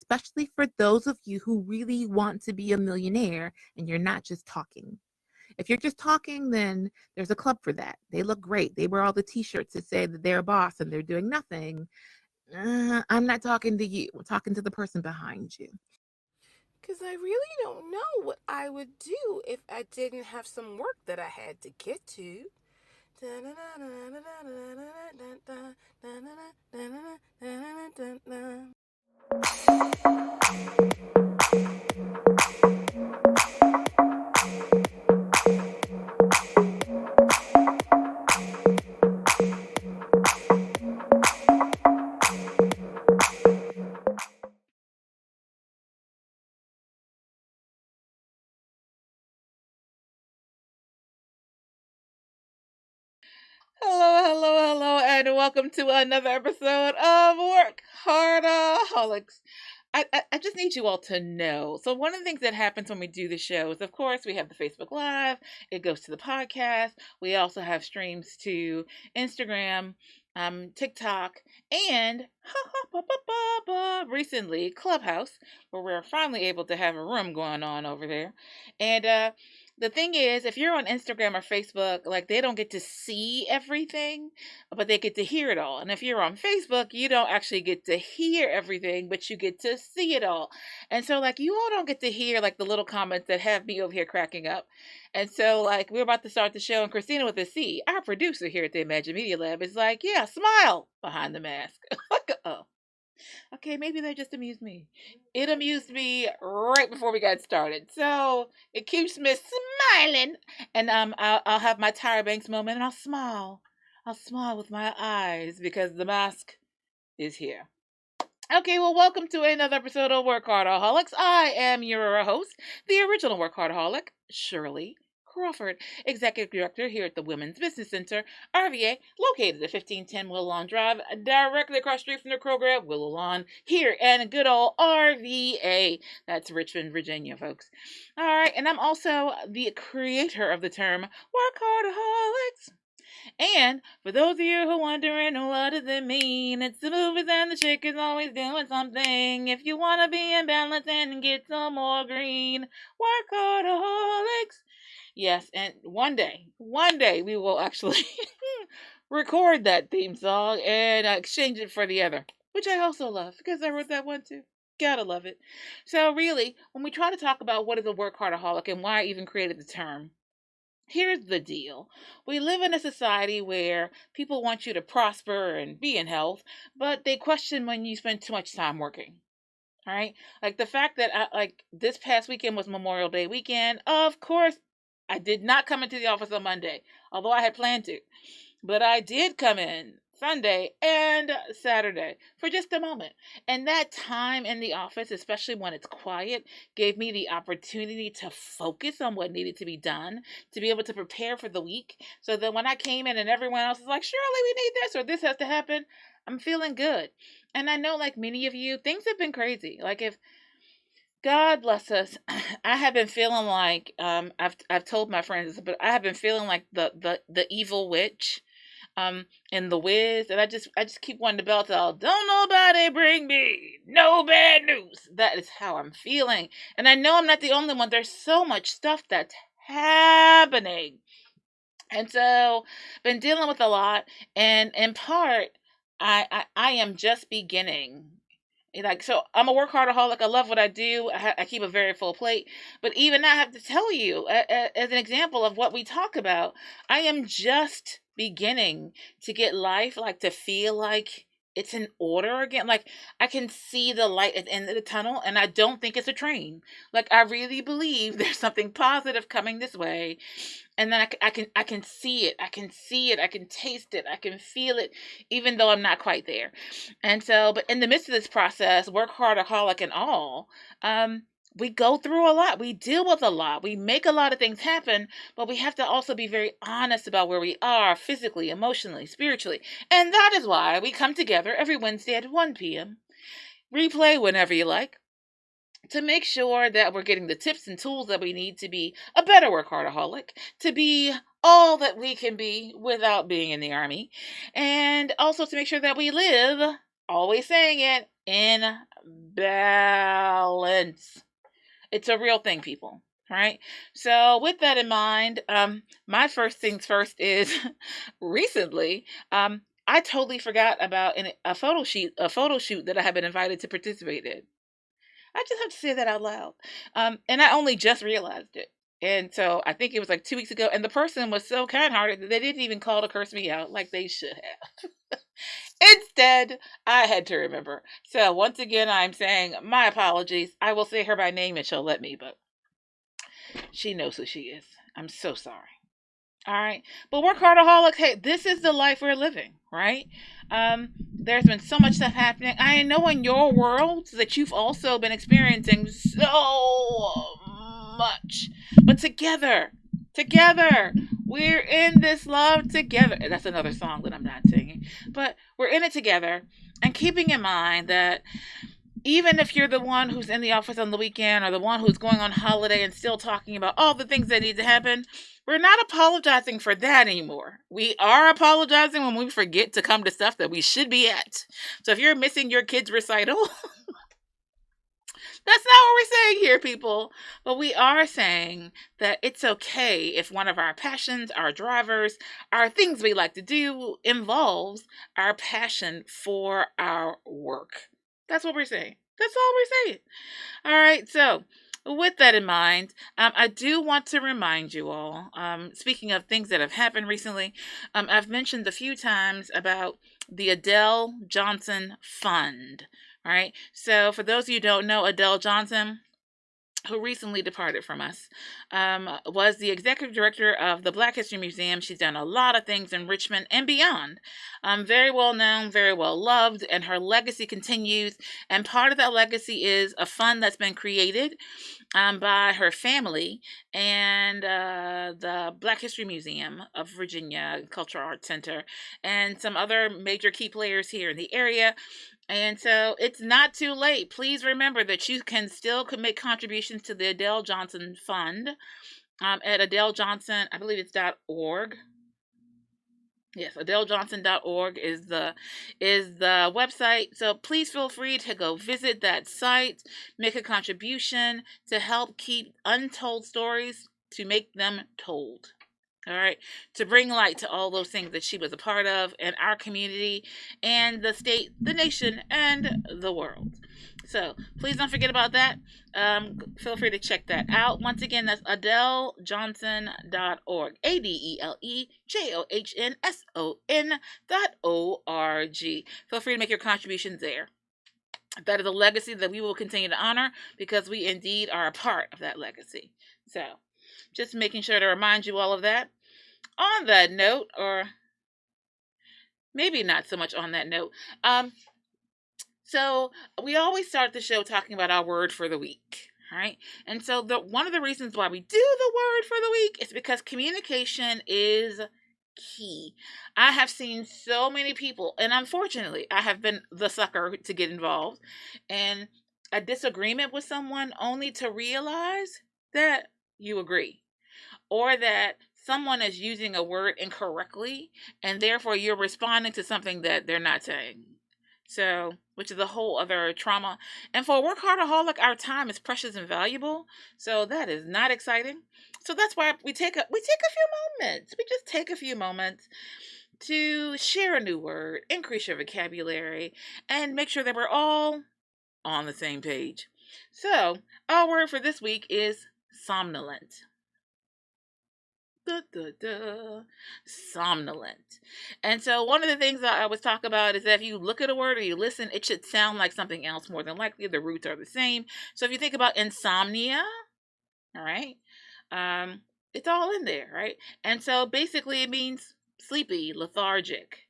especially for those of you who really want to be a millionaire and you're not just talking. If you're just talking, then there's a club for that. They look great. They wear all the t-shirts that say that they're a boss and they're doing nothing. I'm not talking to you. I'm talking to the person behind you. Because I really don't know what I would do if I didn't have some work that I had to get to. Hello, and welcome to another episode of WorkHARDAholics. I just need you all to know. So one of the things that happens when we do the show is, of course, we have the Facebook Live. It goes to the podcast. We also have streams to Instagram, TikTok, and recently Clubhouse, where we're finally able to have a room going on over there. And the thing is, if you're on Instagram or Facebook, like, they don't get to see everything, but they get to hear it all. And if you're on Facebook, you don't actually get to hear everything, but you get to see it all. And so, like, you all don't get to hear, like, the little comments that have me over here cracking up. And so, like, we're about to start the show, and Christina with a C, our producer here at the Imagine Media Lab, is like, yeah, smile behind the mask. Like, oh. Okay, maybe that just amused me. It amused me right before we got started. So it keeps me smiling. And I'll have my Tyra Banks moment and I'll smile. I'll smile with my eyes because the mask is here. Okay, well, welcome to another episode of WorkHARDaholics. I am your host, the original WorkHARDaholic, Shirley Crawford, Executive Director here at the Women's Business Center, RVA, located at 1510 Willow Lawn Drive, directly across the street from the Kroger, Willow Lawn, here in good old RVA. That's Richmond, Virginia, folks. All right, and I'm also the creator of the term WorkHARDaholics. And for those of you who are wondering what does it mean, it's the movies and the chick is always doing something. If you want to be in balance and get some more green, WorkHARDaholics. Yes, and one day we will actually record that theme song and exchange it for the other, which I also love because I wrote that one too. Gotta love it. So really, when we try to talk about what is a workaholic and why I even created the term, here's the deal. We live in a society where people want you to prosper and be in health, but they question when you spend too much time working. All right? Like the fact that this past weekend was Memorial Day weekend. Of course, I did not come into the office on Monday, although I had planned to. But I did come in Sunday and Saturday for just a moment. And that time in the office, especially when it's quiet, gave me the opportunity to focus on what needed to be done, to be able to prepare for the week. So that when I came in and everyone else was like, Shirley, we need this or this has to happen, I'm feeling good. And I know, like many of you, things have been crazy. Like, if God bless us, I have been feeling like I've told my friends, but I have been feeling like the evil witch in The Wiz, and I just keep wanting to belt out, don't nobody bring me no bad news. That is how I'm feeling. And I know I'm not the only one. There's so much stuff that's happening. And so been dealing with a lot, and in part I am just beginning. Like, so I'm a workaholic. I love what I do. I keep a very full plate. But even I have to tell you, as an example of what we talk about, I am just beginning to get life, like, to feel like it's in order again. Like, I can see the light at the end of the tunnel, and I don't think it's a train. Like, I really believe there's something positive coming this way, and then I can see it. I can see it. I can taste it. I can feel it, even though I'm not quite there. And so, but in the midst of this process, workaholic and all, we go through a lot. We deal with a lot. We make a lot of things happen, but we have to also be very honest about where we are physically, emotionally, spiritually. And that is why we come together every Wednesday at 1 p.m. Replay whenever you like, to make sure that we're getting the tips and tools that we need to be a better workaholic, to be all that we can be without being in the army, and also to make sure that we live, always saying it, in balance. It's a real thing, people. Right? So with that in mind, my first things first is recently, I totally forgot about a photo shoot that I have been invited to participate in. I just have to say that out loud. And I only just realized it. And so I think it was like 2 weeks ago. And the person was so kind-hearted that they didn't even call to curse me out like they should have. Instead, I had to remember. So once again, I'm saying my apologies. I will say her by name and she'll let me, but she knows who she is. I'm so sorry. All right. But WorkHARDAholic, hey, this is the life we're living, right? There's been so much stuff happening. I know in your world that you've also been experiencing so much. But together, we're in this love together. That's another song that I'm not singing. But we're in it together. And keeping in mind that even if you're the one who's in the office on the weekend or the one who's going on holiday and still talking about all the things that need to happen, we're not apologizing for that anymore. We are apologizing when we forget to come to stuff that we should be at. So if you're missing your kid's recital, that's not what we're saying here, people. But we are saying that it's okay if one of our passions, our drivers, our things we like to do involves our passion for our work. That's what we're saying. That's all we're saying. All right. So with that in mind, I do want to remind you all, speaking of things that have happened recently, I've mentioned a few times about the Adele Johnson Fund. All right. So for those of you who don't know, Adele Johnson, who recently departed from us, was the executive director of the Black History Museum. She's done a lot of things in Richmond and beyond. Very well known, very well loved, and her legacy continues. And part of that legacy is a fund that's been created by her family and the Black History Museum of Virginia, Cultural Arts Center, and some other major key players here in the area. And so it's not too late. Please remember that you can still make contributions to the Adele Johnson Fund at Adele Johnson, I believe it's .org. Yes, AdeleJohnson.org is the website. So please feel free to go visit that site, make a contribution to help keep untold stories, to make them told. All right, to bring light to all those things that she was a part of in our community and the state, the nation, and the world. So please don't forget about that. Feel free to check that out. Once again, that's AdeleJohnson.org. AdeleJohnson.org. Feel free to make your contributions there. That is a legacy that we will continue to honor because we indeed are a part of that legacy. So just making sure to remind you all of that. On that note, or maybe not so much on that note, so we always start the show talking about our word for the week, right? And so one of the reasons why we do the word for the week is because communication is key. I have seen so many people, and unfortunately, I have been the sucker to get involved in a disagreement with someone only to realize that you agree, or that someone is using a word incorrectly, and therefore you're responding to something that they're not saying. So, which is a whole other trauma. And for a workaholic, our time is precious and valuable. So that is not exciting. So that's why we take a few moments. We just take a few moments to share a new word, increase your vocabulary, and make sure that we're all on the same page. So, our word for this week is somnolent. Somnolent. And so one of the things that I always talk about is that if you look at a word or you listen, it should sound like something else more than likely. The roots are the same. So if you think about insomnia, all right, it's all in there, right? And so basically it means sleepy, lethargic.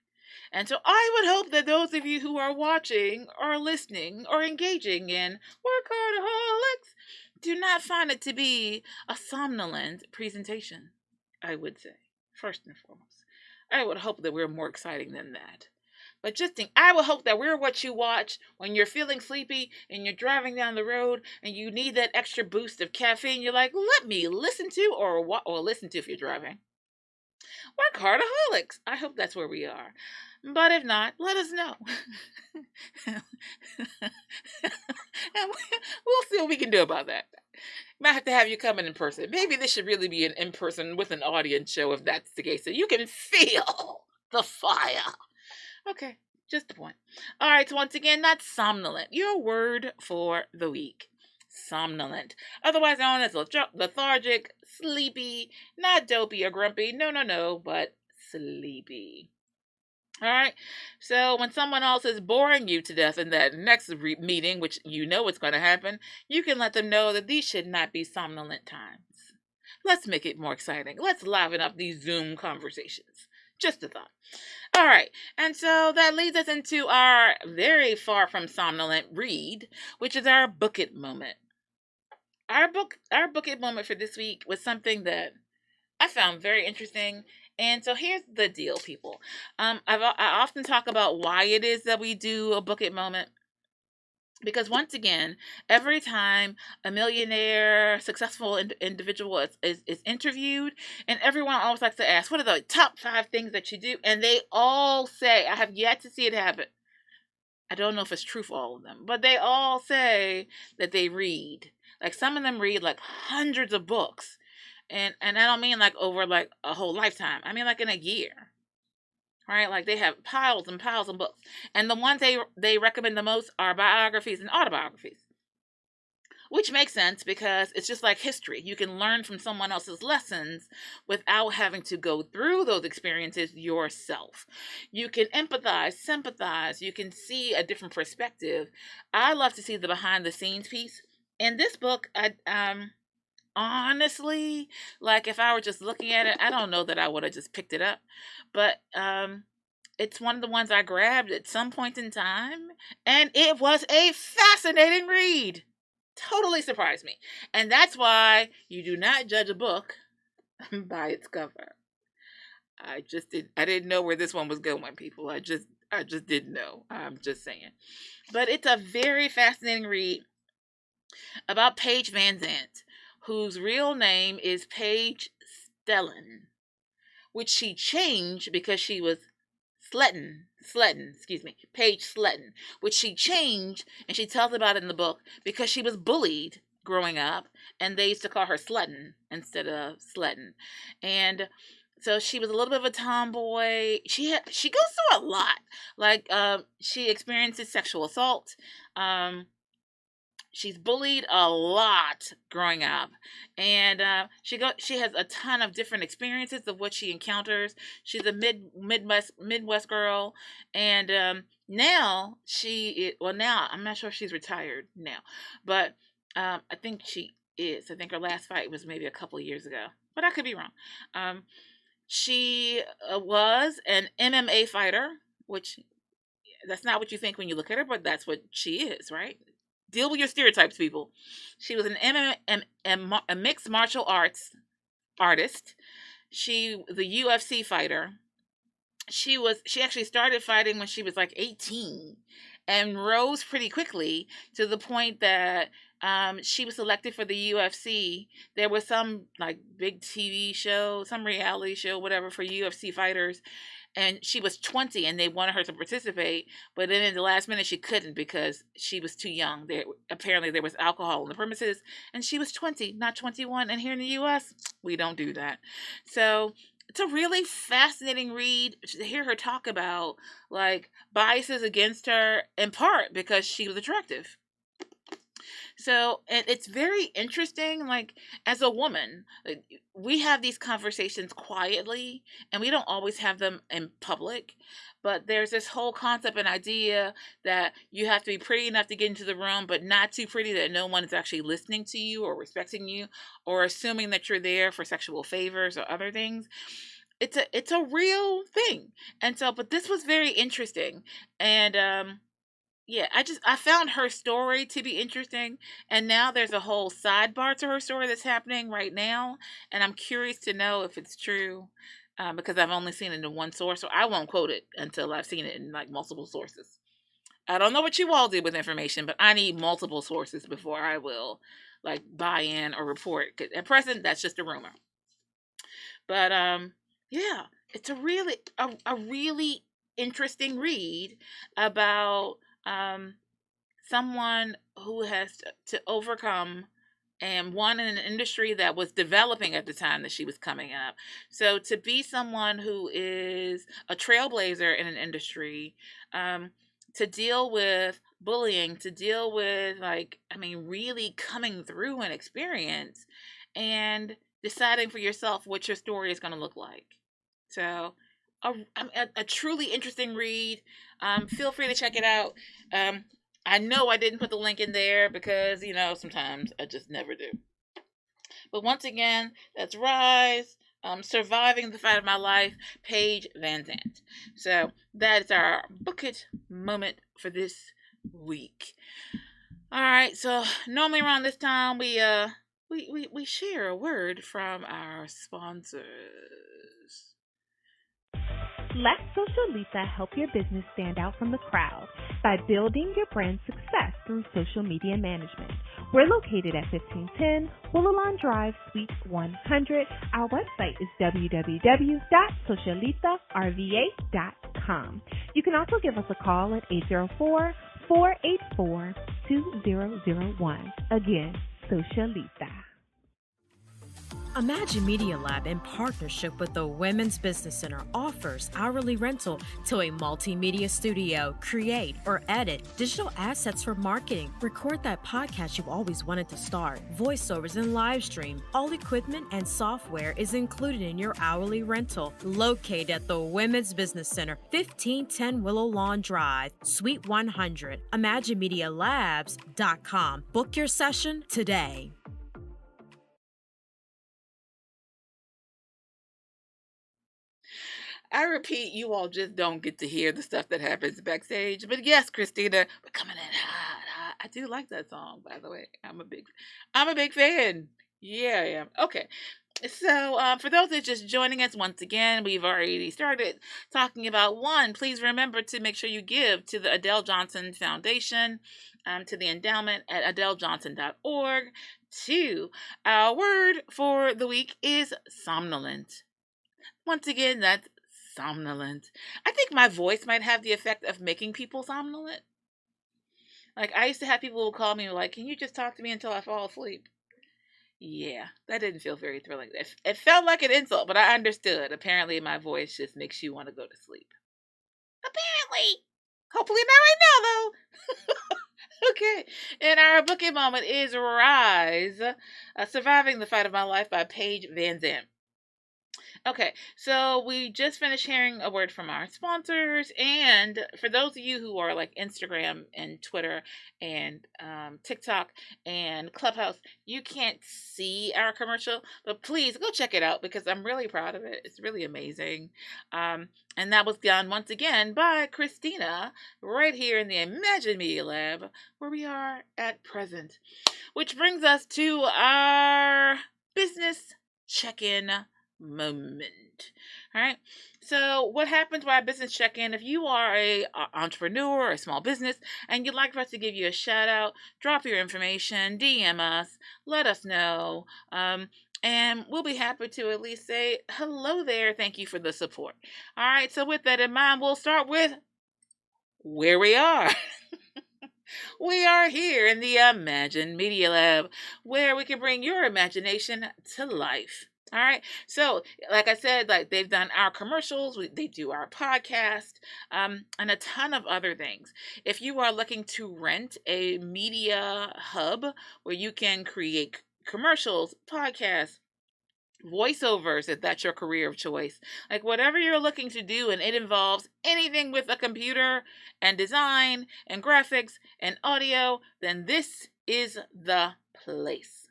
And so I would hope that those of you who are watching or listening or engaging in WorkHARDaholics do not find it to be a somnolent presentation. I would say, first and foremost. I would hope that we're more exciting than that. But just think, I would hope that we're what you watch when you're feeling sleepy and you're driving down the road and you need that extra boost of caffeine. You're like, let me listen to, or listen to if you're driving. WorkHARDAholics. I hope that's where we are. But if not, let us know. And we'll see what we can do about that. Might have to have you come in person. Maybe this should really be an in-person with an audience show if that's the case, so you can feel the fire. Okay, just the point. All right, so once again, that's somnolent. Your word for the week. Somnolent. Otherwise known as lethargic, sleepy, not dopey or grumpy. No, but sleepy. All right. So when someone else is boring you to death in that next meeting, which you know what's going to happen, you can let them know that these should not be somnolent times. Let's make it more exciting. Let's liven up these Zoom conversations. Just a thought. All right. And so that leads us into our very far from somnolent read, which is our book it moment. Our book it moment for this week was something that I found very interesting. And so here's the deal, people. I often talk about why it is that we do a book it moment. Because once again, every time a millionaire, successful individual is interviewed, and everyone always likes to ask, what are the top 5 things that you do? And they all say, I have yet to see it happen. I don't know if it's true for all of them, but they all say that they read. Like some of them read like hundreds of books. And I don't mean like over like a whole lifetime. I mean like in a year. Right? Like they have piles and piles of books. And the ones they recommend the most are biographies and autobiographies. Which makes sense because it's just like history. You can learn from someone else's lessons without having to go through those experiences yourself. You can empathize, sympathize. You can see a different perspective. I love to see the behind the scenes piece. In this book, honestly, like if I were just looking at it, I don't know that I would have just picked it up. But it's one of the ones I grabbed at some point in time. And it was a fascinating read. Totally surprised me. And that's why you do not judge a book by its cover. I didn't know where this one was going, people. I just didn't know. I'm just saying. But it's a very fascinating read about Paige Van Zandt, whose real name is Paige Stellan, which she changed because she was Paige Sletton, which she changed, and she tells about it in the book, because she was bullied growing up, and they used to call her Slutton instead of Sletton. And so she was a little bit of a tomboy. She goes through a lot. Like, she experiences sexual assault. She's bullied a lot growing up, and she has a ton of different experiences of what she encounters. She's a Midwest girl, and now now I'm not sure if she's retired now, but I think she is. I think her last fight was maybe a couple of years ago, but I could be wrong. She was an MMA fighter, which that's not what you think when you look at her, but that's what she is, right? Deal with your stereotypes, people. She was an a mixed martial arts artist. She was a UFC fighter. She actually started fighting when she was like 18 and rose pretty quickly to the point that she was selected for the UFC. There was some like big TV show, some reality show, whatever, for UFC fighters. And she was 20 and they wanted her to participate, but then in the last minute she couldn't because she was too young. Apparently there was alcohol on the premises, and she was 20, not 21. And here in the US, we don't do that. So it's a really fascinating read to hear her talk about like biases against her, in part because she was attractive. So, and it's very interesting, like, as a woman, we have these conversations quietly, and we don't always have them in public. But there's this whole concept and idea that you have to be pretty enough to get into the room, but not too pretty that no one is actually listening to you or respecting you or assuming that you're there for sexual favors or other things. It's a real thing. And so, but this was very interesting. And yeah, I found her story to be interesting, and now there's a whole sidebar to her story that's happening right now, and I'm curious to know if it's true, because I've only seen it in one source, so I won't quote it until I've seen it in like multiple sources. I don't know what you all do with information, but I need multiple sources before I will like buy in or report. 'Cause at present, that's just a rumor. But yeah, it's a really interesting read about someone who has to overcome and one in an industry that was developing at the time that she was coming up. So to be someone who is a trailblazer in an industry, to deal with bullying, to deal with really coming through an experience and deciding for yourself what your story is going to look like. So a truly interesting read. Feel free to check it out. I know I didn't put the link in there because, sometimes I just never do. But once again, that's Rise, Surviving the Fight of My Life, Paige Van Zandt. So that is our book it moment for this week. All right, so normally around this time we share a word from our sponsors. Let Socialita help your business stand out from the crowd by building your brand success through social media management. We're located at 1510 Willowlawn Drive, Suite 100. Our website is www.socialitarva.com. You can also give us a call at 804-484-2001. Again, Socialita. Imagine Media Lab, in partnership with the Women's Business Center, offers hourly rental to a multimedia studio. Create or edit digital assets for marketing. Record that podcast you've always wanted to start. Voiceovers and live stream. All equipment and software is included in your hourly rental. Located at the Women's Business Center, 1510 Willow Lawn Drive, Suite 100. ImagineMediaLabs.com. Book your session today. I repeat, you all just don't get to hear the stuff that happens backstage. But yes, Christina, we're coming in hot. I do like that song, by the way. I'm a big fan. Yeah, I am. Okay. So for those that are just joining us once again, we've already started talking about one. Please remember to make sure you give to the Adele Johnson Foundation, to the endowment at adelejohnson.org. 2, our word for the week is somnolent. Once again, that's somnolent. I think my voice might have the effect of making people somnolent. Like, I used to have people who would call me like, can you just talk to me until I fall asleep? Yeah, that didn't feel very thrilling. It felt like an insult, but I understood. Apparently, my voice just makes you want to go to sleep. Apparently. Hopefully not right now, though. Okay. And our booking moment is Rise, Surviving the Fight of My Life by Paige Van Zandt. Okay, so we just finished hearing a word from our sponsors, and for those of you who are like Instagram and Twitter and TikTok and Clubhouse, you can't see our commercial, but please go check it out because I'm really proud of it. It's really amazing. And that was done once again by Christina right here in the Imagine Media Lab where we are at present, which brings us to our business check-in moment. All right. So what happens by a business check-in? If you are a entrepreneur or a small business and you'd like for us to give you a shout out, drop your information, DM us, let us know. And we'll be happy to at least say hello there. Thank you for the support. All right. So with that in mind, we'll start with where we are. We are here in the Imagine Media Lab, where we can bring your imagination to life. All right. So, like I said, like they've done our commercials, they do our podcast, and a ton of other things. If you are looking to rent a media hub where you can create commercials, podcasts, voiceovers, if that's your career of choice, like whatever you're looking to do, and it involves anything with a computer and design and graphics and audio, then this is the place.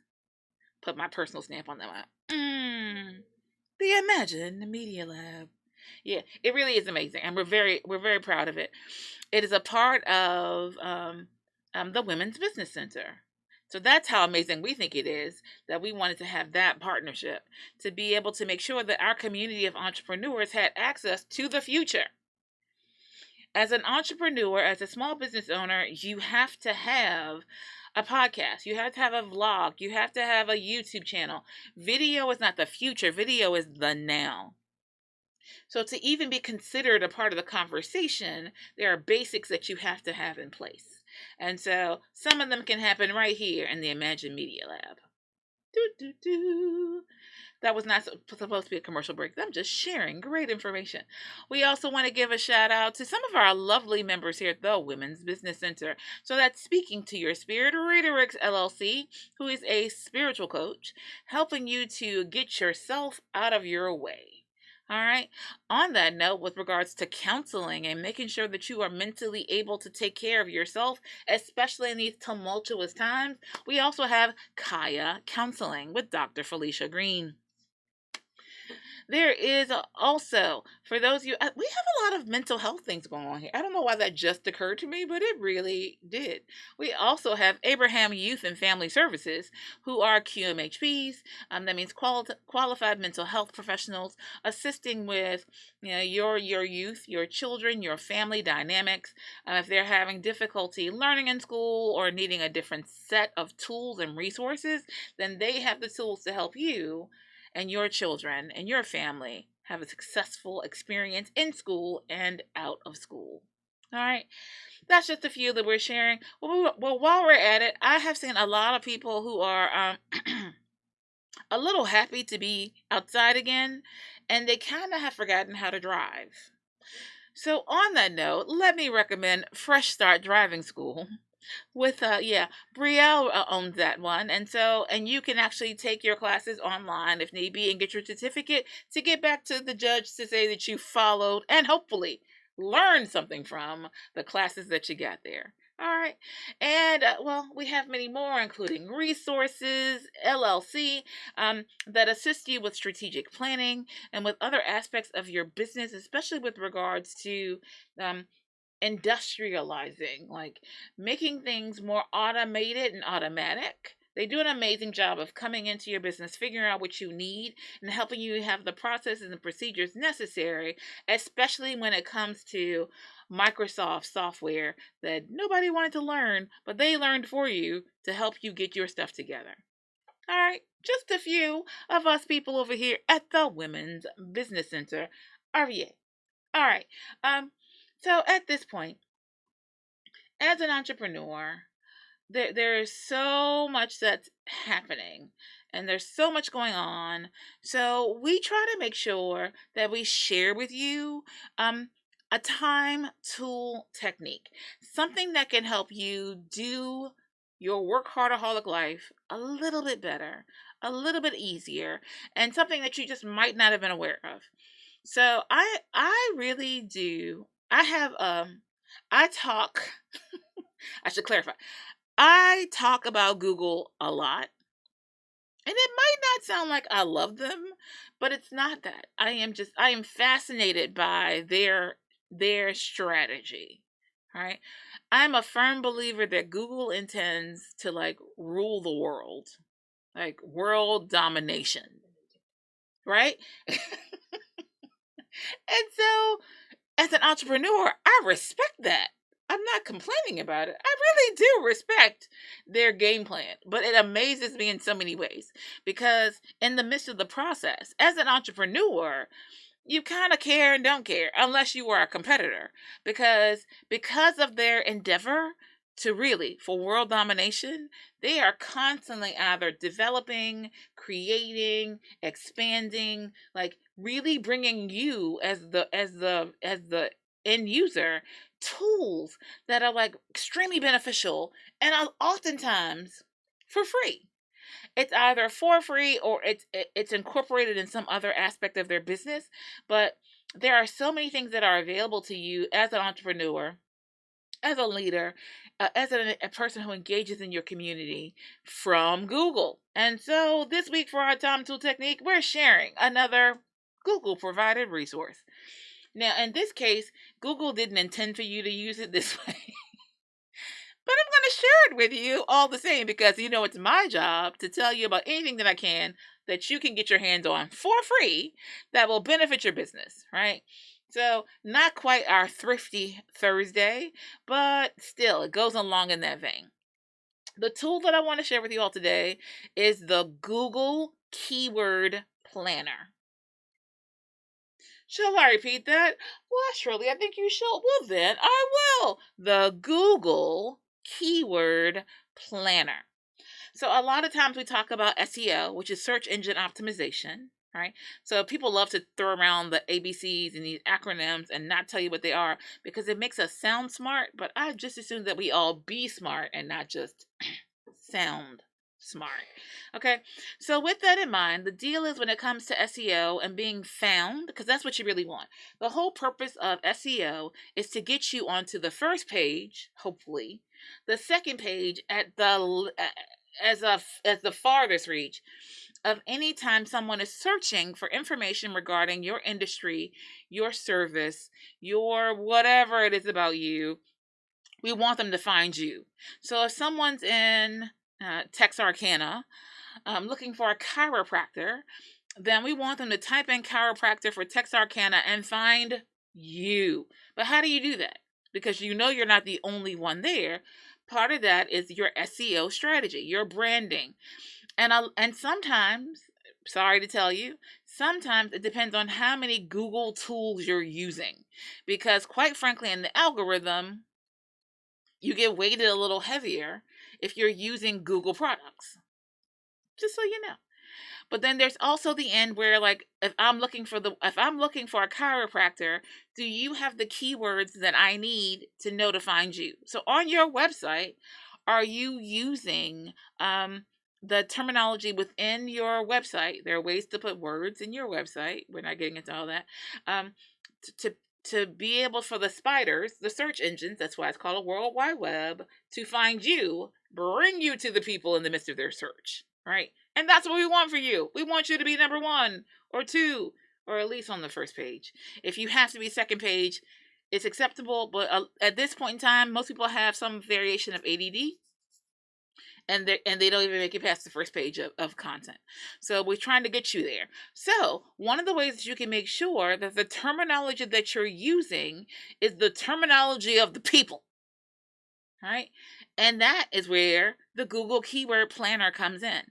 Put my personal stamp on that one. The Imagine Media Lab. Yeah, it really is amazing, and we're very proud of it. It is a part of the Women's Business Center. So that's how amazing we think it is that we wanted to have that partnership to be able to make sure that our community of entrepreneurs had access to the future. As an entrepreneur, as a small business owner, you have to have a podcast. You have to have a vlog. You have to have a YouTube channel. Video is not the future. Video is the now. So to even be considered a part of the conversation, there are basics that you have to have in place. And so some of them can happen right here in the Imagine Media Lab. Doo, doo, doo. That was not supposed to be a commercial break. I'm just sharing great information. We also want to give a shout out to some of our lovely members here at the Women's Business Center. So that's Speaking to Your Spirit, Redirects LLC, who is a spiritual coach, helping you to get yourself out of your way. All right. On that note, with regards to counseling and making sure that you are mentally able to take care of yourself, especially in these tumultuous times, we also have Kaya Counseling with Dr. Felicia Green. There is also, for those of you, we have a lot of mental health things going on here. I don't know why that just occurred to me, but it really did. We also have Abraham Youth and Family Services, who are QMHPs. That means qualified mental health professionals assisting with your youth, your children, your family dynamics. If they're having difficulty learning in school or needing a different set of tools and resources, then they have the tools to help you and your children and your family have a successful experience in school and out of school. All right. That's just a few that we're sharing. Well, while we're at it, I have seen a lot of people who are a little happy to be outside again, and they kind of have forgotten how to drive. So on that note, let me recommend Fresh Start Driving School. With Brielle owns that one, and you can actually take your classes online if need be and get your certificate to get back to the judge to say that you followed and hopefully learned something from the classes that you got there. All right, and we have many more, including Resources LLC, that assist you with strategic planning and with other aspects of your business, especially with regards to industrializing, like making things more automated and automatic. They do an amazing job of coming into your business, figuring out what you need, and helping you have the processes and procedures necessary, especially when it comes to Microsoft software that nobody wanted to learn, but they learned for you to help you get your stuff together. All right, just a few of us people over here at the Women's Business Center, RVA. All right, so at this point, as an entrepreneur, there's so much that's happening and there's so much going on. So we try to make sure that we share with you a time tool technique, something that can help you do your WorkHARDAholic life a little bit better, a little bit easier, and something that you just might not have been aware of. So I really do. I talk, I should clarify. I talk about Google a lot. And it might not sound like I love them, but it's not that. I am fascinated by their strategy. Right? I'm a firm believer that Google intends to rule the world. Like world domination. Right? And so as an entrepreneur, I respect that. I'm not complaining about it. I really do respect their game plan, but it amazes me in so many ways because in the midst of the process, as an entrepreneur, you kind of care and don't care unless you are a competitor because of their endeavor for world domination, they are constantly either developing, creating, expanding, really bringing you as the end user tools that are extremely beneficial and are oftentimes for free. It's either for free or it's incorporated in some other aspect of their business, but there are so many things that are available to you as an entrepreneur, as a leader, as a person who engages in your community from Google. And so this week for our Time Tool Technique, we're sharing another Google provided resource. Now, in this case, Google didn't intend for you to use it this way. But I'm going to share it with you all the same because, it's my job to tell you about anything that I can that you can get your hands on for free that will benefit your business, right? So not quite our thrifty Thursday, but still it goes along in that vein. The tool that I want to share with you all today is the Google Keyword Planner. Shall I repeat that? Well, Shirley, I think you should. Well, then I will. The Google Keyword Planner. So a lot of times we talk about SEO, which is search engine optimization, right? So people love to throw around the ABCs and these acronyms and not tell you what they are because it makes us sound smart, but I just assume that we all be smart and not just sound smart. Okay, so with that in mind, the deal is when it comes to SEO and being found, because that's what you really want. The whole purpose of SEO is to get you onto the first page, hopefully, the second page at the as the farthest reach of any time someone is searching for information regarding your industry, your service, your whatever it is about you. We want them to find you. So if someone's in Texarkana looking for a chiropractor, then we want them to type in chiropractor for Texarkana and find you. But how do you do that? Because you know you're not the only one there. Part of that is your SEO strategy, your branding. And sometimes, sorry to tell you, sometimes it depends on how many Google tools you're using. Because quite frankly, in the algorithm, you get weighted a little heavier if you're using Google products. Just so you know. But then there's also the end where, like, if I'm looking for a chiropractor, do you have the keywords that I need to know to find you? So on your website, are you using the terminology within your website? There are ways to put words in your website. We're not getting into all that. To be able for the spiders, the search engines, that's why it's called a World Wide Web, to find you, bring you to the people in the midst of their search, right? And that's what we want for you. We want you to be number 1 or 2, or at least on the first page. If you have to be second page, it's acceptable. But at this point in time, most people have some variation of ADD. And they don't even make it past the first page of content. So we're trying to get you there. So one of the ways that you can make sure that the terminology that you're using is the terminology of the people, right? And that is where the Google Keyword Planner comes in.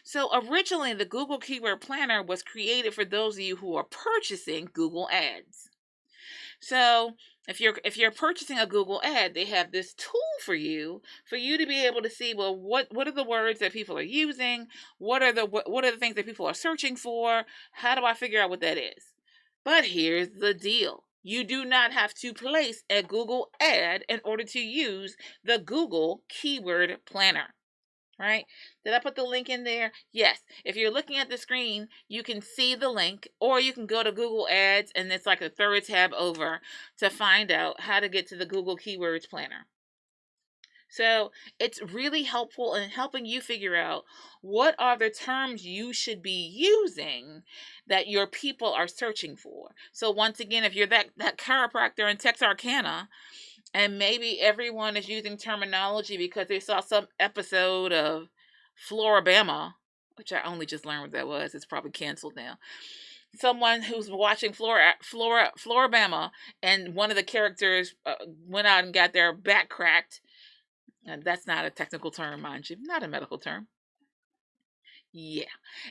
So originally, the Google Keyword Planner was created for those of you who are purchasing Google Ads. So if you're purchasing a Google ad, they have this tool for you to be able to see, well, what are the words that people are using? What are the things that people are searching for? How do I figure out what that is? But here's the deal. You do not have to place a Google ad in order to use the Google Keyword Planner. Right? Did I put the link in there? Yes. If you're looking at the screen, you can see the link, or you can go to Google Ads, and it's like a third tab over to find out how to get to the Google Keywords Planner. So it's really helpful in helping you figure out what are the terms you should be using that your people are searching for. So once again, if you're that chiropractor in Texarkana, and maybe everyone is using terminology because they saw some episode of Florabama, which I only just learned what that was. It's probably canceled now. Someone who's watching Florabama, and one of the characters went out and got their back cracked. And that's not a technical term, mind you, not a medical term. Yeah.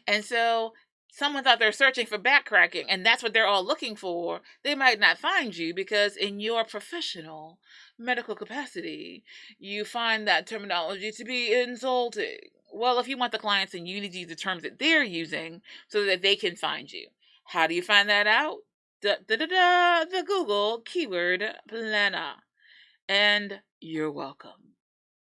And so someone's out there searching for back cracking, and that's what they're all looking for. They might not find you because in your professional medical capacity, you find that terminology to be insulting. Well, if you want the clients, then you need to use the terms that they're using so that they can find you. How do you find that out? The Google Keyword Planner. And you're welcome.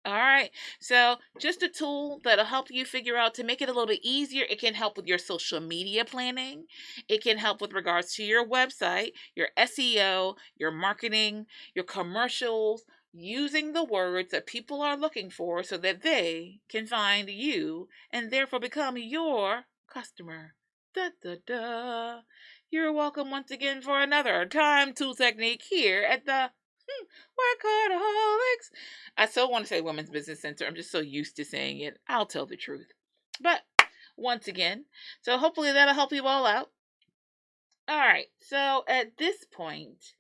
All right, so just a tool that'll help you figure out to make it a little bit easier. It can help with your social media planning. It can help with regards to your website, your SEO, your marketing, your commercials, using the words that people are looking for so that they can find you and therefore become your customer. You're welcome once again for another time tool technique here at the WorkHARDAholics. I so want to say Women's Business Center. I'm just so used to saying it. I'll tell the truth. But once again, so hopefully that'll help you all out. All right. So at this point,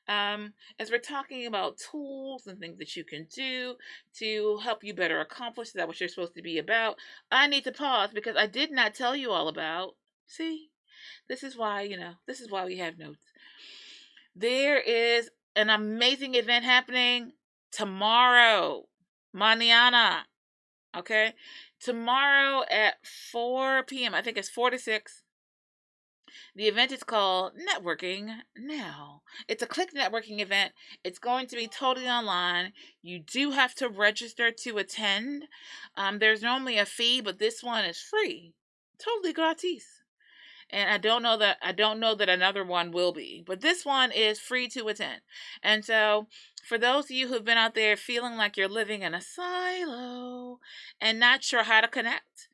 as we're talking about tools and things that you can do to help you better accomplish that what you're supposed to be about, I need to pause because I did not tell you all about. See, this is why we have notes. There is an amazing event happening tomorrow, mañana. Okay, tomorrow at 4 p.m. I think it's 4 to 6. The event is called Networking Now. It's a click networking event. It's going to be totally online. You do have to register to attend. There's normally a fee, but this one is free, totally gratis. And I don't know that another one will be, but this one is free to attend. And so, for those of you who've been out there feeling like you're living in a silo and not sure how to connect,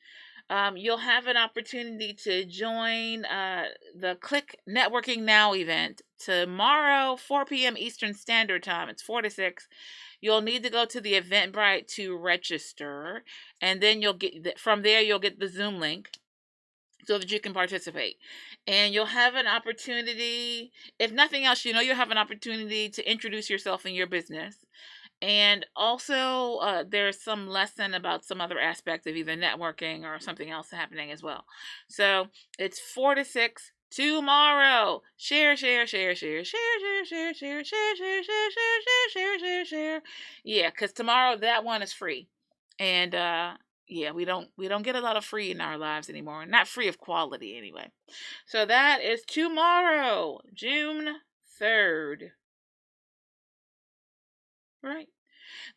you'll have an opportunity to join the Click Networking Now event tomorrow, 4 p.m. Eastern Standard Time. It's 4 to 6. You'll need to go to the Eventbrite to register, and then from there you'll get the Zoom link so that you can participate. And you'll have an opportunity, if nothing else, you'll have an opportunity to introduce yourself and your business. And also, there's some lesson about some other aspect of either networking or something else happening as well. So it's 4 to 6 tomorrow. Share. Yeah, because tomorrow that one is free. And yeah, we don't get a lot of free in our lives anymore. Not free of quality anyway. So that is tomorrow, June 3rd. Right.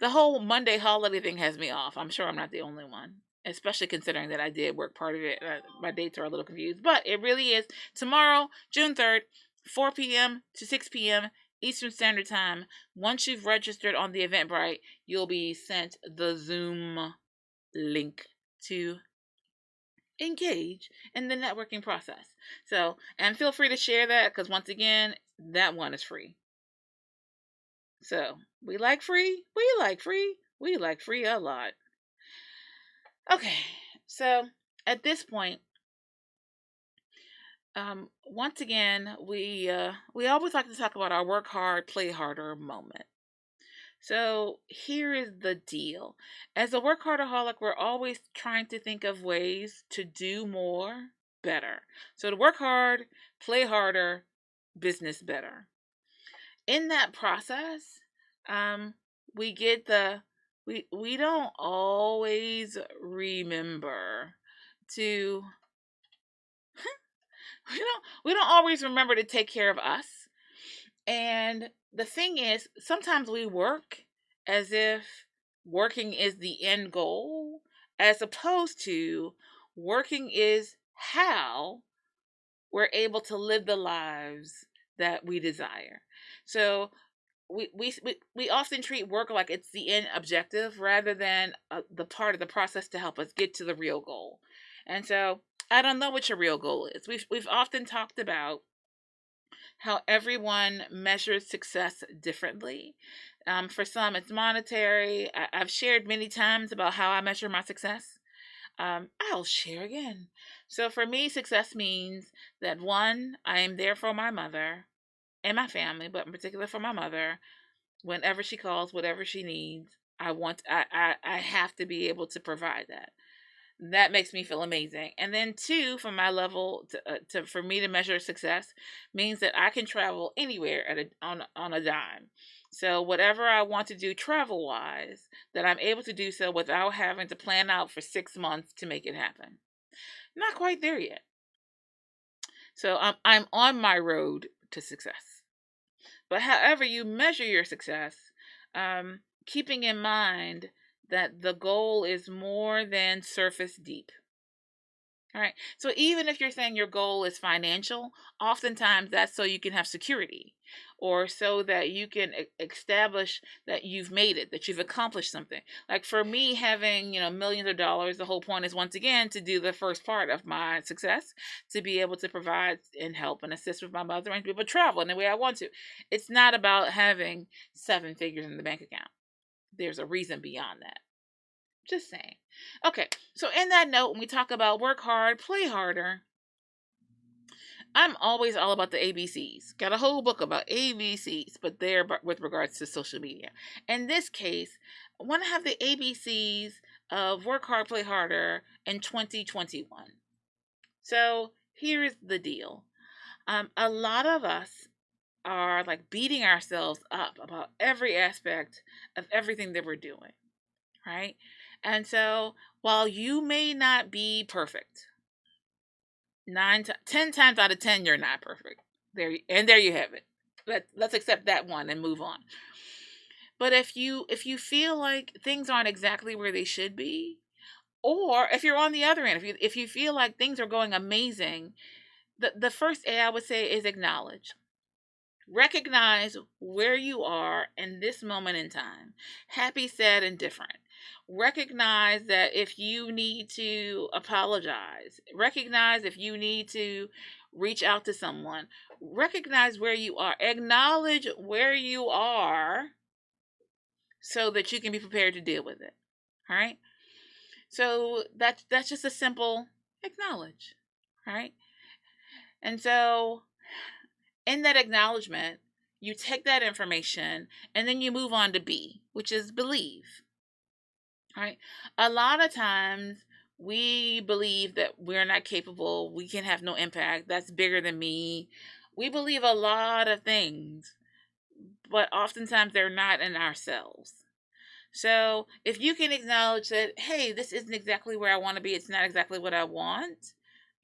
The whole Monday holiday thing has me off. I'm sure I'm not the only one, especially considering that I did work part of it. My dates are a little confused, but it really is tomorrow, June 3rd, 4 p.m. to 6 p.m. Eastern Standard Time. Once you've registered on the Eventbrite, you'll be sent the Zoom link to engage in the networking process. So, and feel free to share that because once again, that one is free. So, we like free a lot. Okay, so at this point, once again, we always like to talk about our work hard, play harder moment. So here is the deal. As a WorkHARDaholic, we're always trying to think of ways to do more better. So to work hard, play harder, business better. In that process, we get we don't always remember to we don't always remember to take care of us. And the thing is, sometimes we work as if working is the end goal, as opposed to working is how we're able to live the lives that we desire. So we often treat work like it's the end objective rather than the part of the process to help us get to the real goal. And so I don't know what your real goal is. We've often talked about how everyone measures success differently. For some, it's monetary. I've shared many times about how I measure my success. I'll share again. So for me, success means that one, I am there for my mother and my family, but in particular for my mother, whenever she calls, whatever she needs, I have to be able to provide that. That makes me feel amazing. And then two, from my level for me to measure success means that I can travel anywhere on a dime. So whatever I want to do travel wise, that I'm able to do so without having to plan out for 6 months to make it happen. Not quite there yet. So I'm on my road to success. But however you measure your success, keeping in mind that the goal is more than surface deep. All right. So even if you're saying your goal is financial, oftentimes that's so you can have security or so that you can establish that you've made it, that you've accomplished something. Like for me, having, millions of dollars, the whole point is once again to do the first part of my success, to be able to provide and help and assist with my mother and to be able to travel in the way I want to. It's not about having 7 figures in the bank account. There's a reason beyond that. Just saying. Okay, so in that note, when we talk about work hard, play harder, I'm always all about the ABCs. Got a whole book about ABCs, but they're with regards to social media. In this case, I want to have the ABCs of work hard, play harder in 2021. So here is the deal. A lot of us are like beating ourselves up about every aspect of everything that we're doing, right? And so while you may not be perfect, 10 times out of 10, you're not perfect. There you have it. Let's accept that one and move on. But if you feel like things aren't exactly where they should be, or if you're on the other end, if you feel like things are going amazing, the first A I would say is acknowledge. Recognize where you are in this moment in time, happy, sad, and different. Recognize that if you need to apologize, recognize if you need to reach out to someone, recognize where you are, acknowledge where you are so that you can be prepared to deal with it. All right. So that's just a simple acknowledge. Right. And so in that acknowledgement, you take that information and then you move on to B, which is believe. Right? A lot of times we believe that we're not capable, we can have no impact, that's bigger than me. We believe a lot of things, but oftentimes they're not in ourselves. So if you can acknowledge that, hey, this isn't exactly where I want to be, it's not exactly what I want,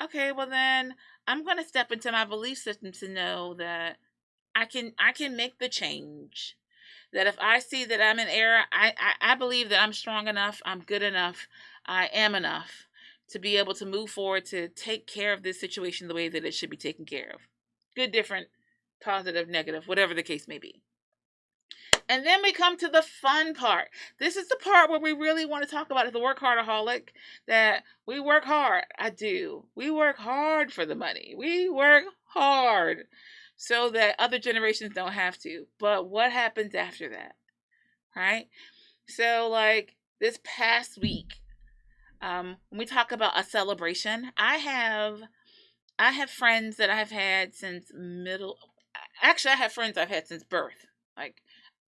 okay, well then I'm going to step into my belief system to know that I can make the change. That if I see that I'm in error, I believe that I'm strong enough, I'm good enough, I am enough to be able to move forward to take care of this situation the way that it should be taken care of. Good, different, positive, negative, whatever the case may be. And then we come to the fun part. This is the part where we really want to talk about as a workaholic, that we work hard. I do. We work hard for the money. We work hard so that other generations don't have to. But what happens after that? Right? So like this past week, when we talk about a celebration, I have friends that I've had since actually I have friends I've had since birth. Like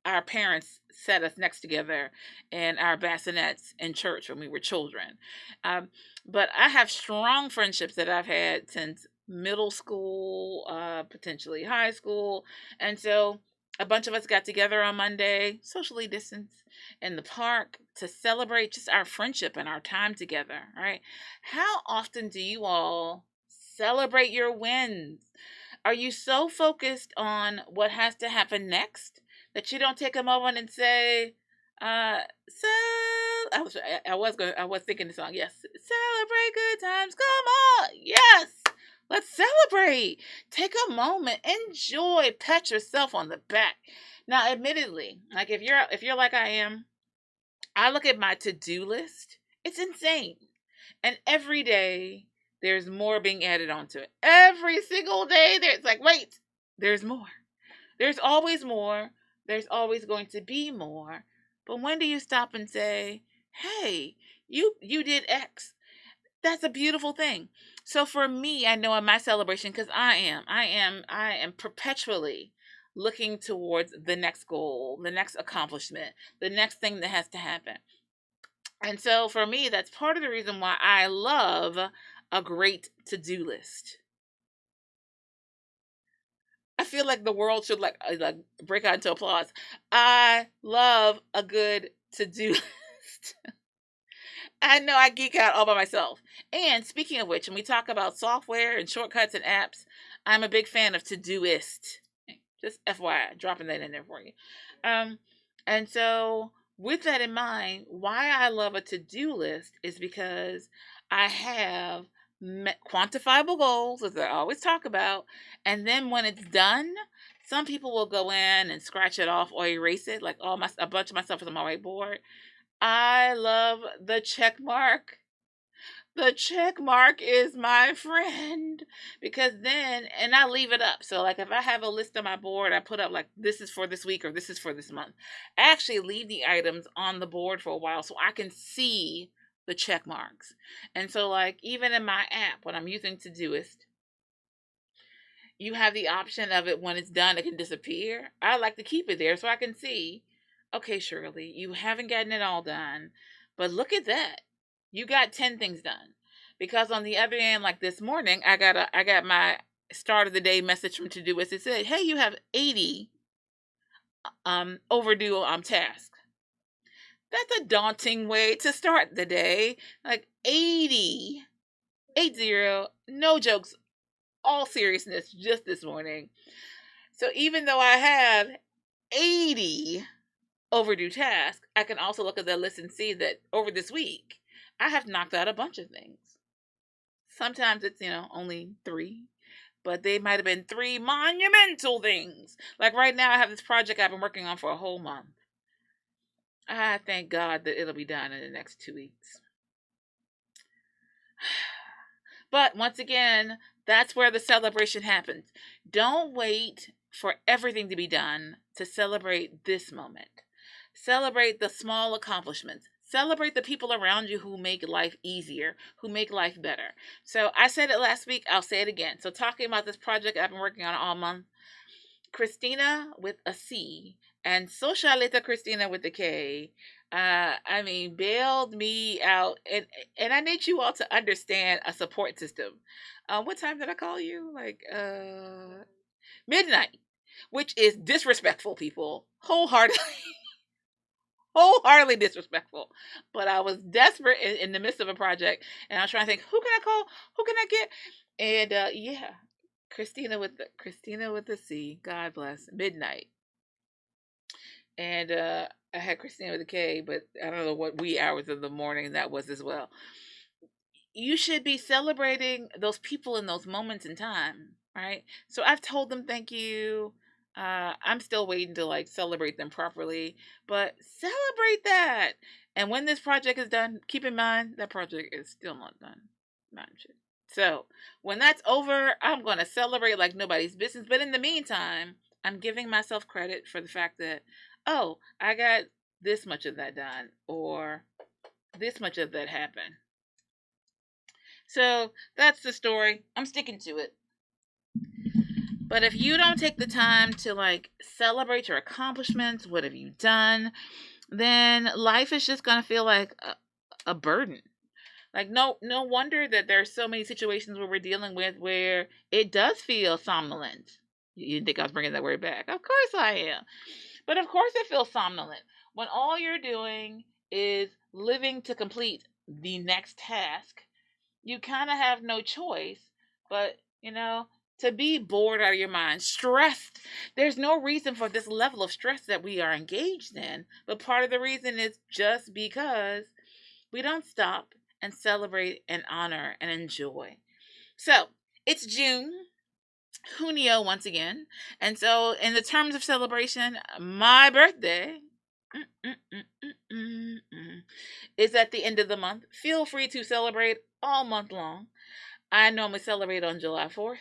our parents set us next together in our bassinets in church when we were children. But I have strong friendships that I've had since middle school, potentially high school. And so a bunch of us got together on Monday, socially distanced, in the park to celebrate just our friendship and our time together, right? How often do you all celebrate your wins? Are you so focused on what has to happen next that you don't take a moment and say, I was thinking the song. Yes. Celebrate good times. Come on. Yes. Let's celebrate. Take a moment. Enjoy. Pat yourself on the back. Now, admittedly, like if you're like I am, I look at my to-do list. It's insane. And every day there's more being added onto it. Every single day there's like, wait, there's more. There's always more. There's always going to be more. But when do you stop and say, hey, you did X? That's a beautiful thing. So for me, I know in my celebration, because I am perpetually looking towards the next goal, the next accomplishment, the next thing that has to happen. And so for me, that's part of the reason why I love a great to-do list. I feel like the world should like break out into applause. I love a good to-do list. I know I geek out all by myself. And speaking of which, when we talk about software and shortcuts and apps, I'm a big fan of Todoist. Just FYI, dropping that in there for you. And so with that in mind, why I love a to-do list is because I have quantifiable goals, as I always talk about, and then when it's done, some people will go in and scratch it off or erase it, like a bunch of my stuff is on my whiteboard. I love the check mark. The check mark is my friend, because then, and I leave it up. So like if I have a list on my board, I put up like, this is for this week or this is for this month. I actually leave the items on the board for a while so I can see the check marks. And so like even in my app, when I'm using Todoist, you have the option of it when it's done, it can disappear. I like to keep it there so I can see, okay, Shirley, you haven't gotten it all done, but look at that. You got 10 things done. Because on the other end, like this morning, I got start of the day message from Todoist. It said, hey, you have 80 overdue tasks. That's a daunting way to start the day. Like 80, no jokes, all seriousness, just this morning. So even though I have 80 overdue tasks, I can also look at the list and see that over this week, I have knocked out a bunch of things. Sometimes it's, only 3, but they might have been 3 monumental things. Like right now, I have this project I've been working on for a whole month. I thank God that it'll be done in the next 2 weeks. But once again, that's where the celebration happens. Don't wait for everything to be done to celebrate this moment. Celebrate the small accomplishments. Celebrate the people around you who make life easier, who make life better. So I said it last week, I'll say it again. So talking about this project I've been working on all month, Christina with a C and Socialita Christina with a K, bailed me out. And I need you all to understand a support system. What time did I call you? Midnight, which is disrespectful, people. Wholeheartedly disrespectful. But I was desperate in the midst of a project, and I was trying to think, who can I call? Who can I get? And Christina with the C. God bless. Midnight. And I had Christina with a K, but I don't know what wee hours of the morning that was as well. You should be celebrating those people in those moments in time, right? So I've told them thank you. I'm still waiting to celebrate them properly, but celebrate that. And when this project is done, keep in mind that project is still not done. So when that's over, I'm going to celebrate like nobody's business. But in the meantime, I'm giving myself credit for the fact that, oh, I got this much of that done, or this much of that happened. So that's the story. I'm sticking to it. But if you don't take the time to celebrate your accomplishments, what have you done, then life is just going to feel like a burden. No wonder that there's so many situations where we're dealing with where it does feel somnolent. You didn't think I was bringing that word back. Of course I am. But of course it feels somnolent when all you're doing is living to complete the next task. You kind of have no choice but, to be bored out of your mind, stressed. There's no reason for this level of stress that we are engaged in. But part of the reason is just because we don't stop and celebrate and honor and enjoy. So it's June, Junio once again. And so in the terms of celebration, my birthday is at the end of the month. Feel free to celebrate all month long. I normally celebrate on July 4th.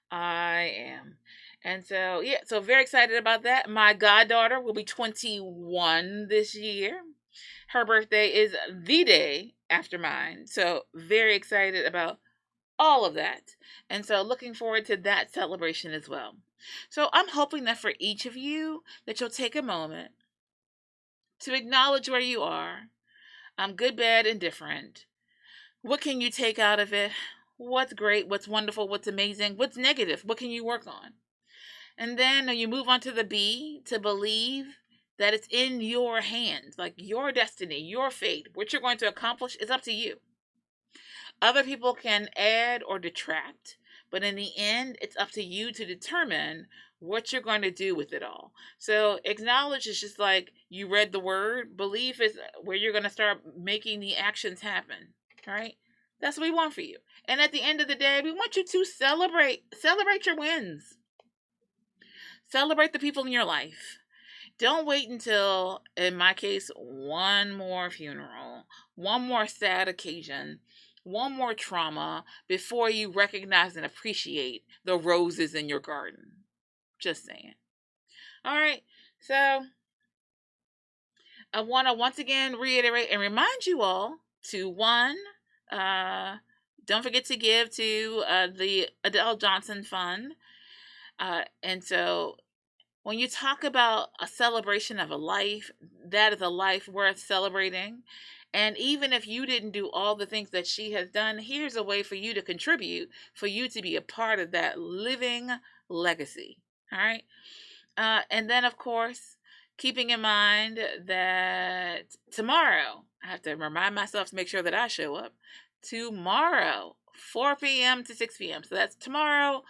I am. And so, so very excited about that. My goddaughter will be 21 this year. Her birthday is the day after mine. So very excited about all of that. And so looking forward to that celebration as well. So I'm hoping that for each of you, that you'll take a moment to acknowledge where you are. Good, bad, and different. What can you take out of it? What's great? What's wonderful? What's amazing? What's negative? What can you work on? And then you move on to the B, to believe that it's in your hands, like your destiny, your fate. What you're going to accomplish is up to you. Other people can add or detract, but in the end, it's up to you to determine what you're going to do with it all. So acknowledge is just like you read the word. Belief is where you're going to start making the actions happen, right? That's what we want for you. And at the end of the day, we want you to celebrate your wins. Celebrate the people in your life. Don't wait until, in my case, one more funeral, one more sad occasion, one more trauma before you recognize and appreciate the roses in your garden. Just saying. All right. So I want to once again reiterate and remind you all to don't forget to give to the Adele Johnson Fund. And so when you talk about a celebration of a life, that is a life worth celebrating. And even if you didn't do all the things that she has done, here's a way for you to contribute, for you to be a part of that living legacy. All right. And then, of course, keeping in mind that tomorrow, I have to remind myself to make sure that I show up. Tomorrow, 4 p.m. to 6 p.m. So that's tomorrow,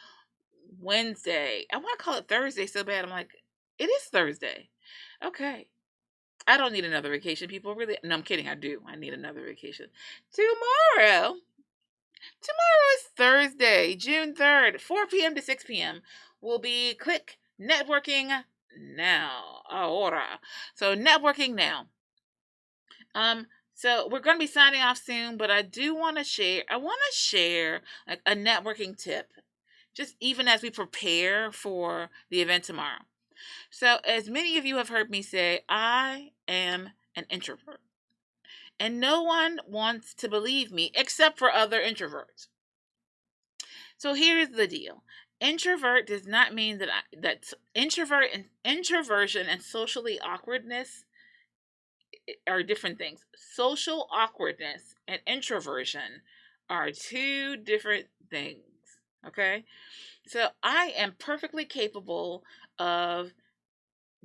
Wednesday. I want to call it Thursday so bad. I'm like, it is Thursday. Okay. I don't need another vacation, people. Really? No, I'm kidding. I do. I need another vacation. Tomorrow is Thursday, June 3rd, 4 p.m. to 6 p.m. will be Click Networking Now. Ahora. So networking now. So we're going to be signing off soon, but I want to share like a networking tip, just even as we prepare for the event tomorrow. So as many of you have heard me say, I am an introvert. And no one wants to believe me except for other introverts. So here's the deal. Introvert does not mean that introversion and socially awkwardness are different things. Social awkwardness and introversion are two different things. Okay? So I am perfectly capable of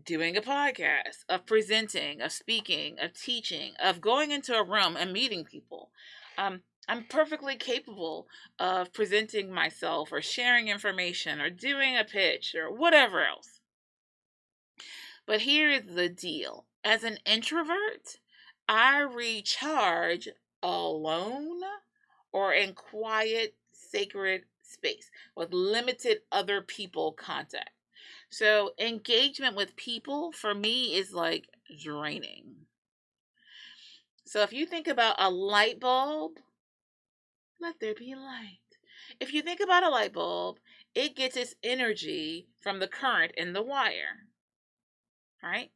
doing a podcast, of presenting, of speaking, of teaching, of going into a room and meeting people. I'm perfectly capable of presenting myself or sharing information or doing a pitch or whatever else. But here is the deal. As an introvert, I recharge alone or in quiet, sacred space with limited other people contact. So engagement with people for me is like draining. So if you think about a light bulb, let there be light. If you think about a light bulb, it gets its energy from the current in the wire. Right?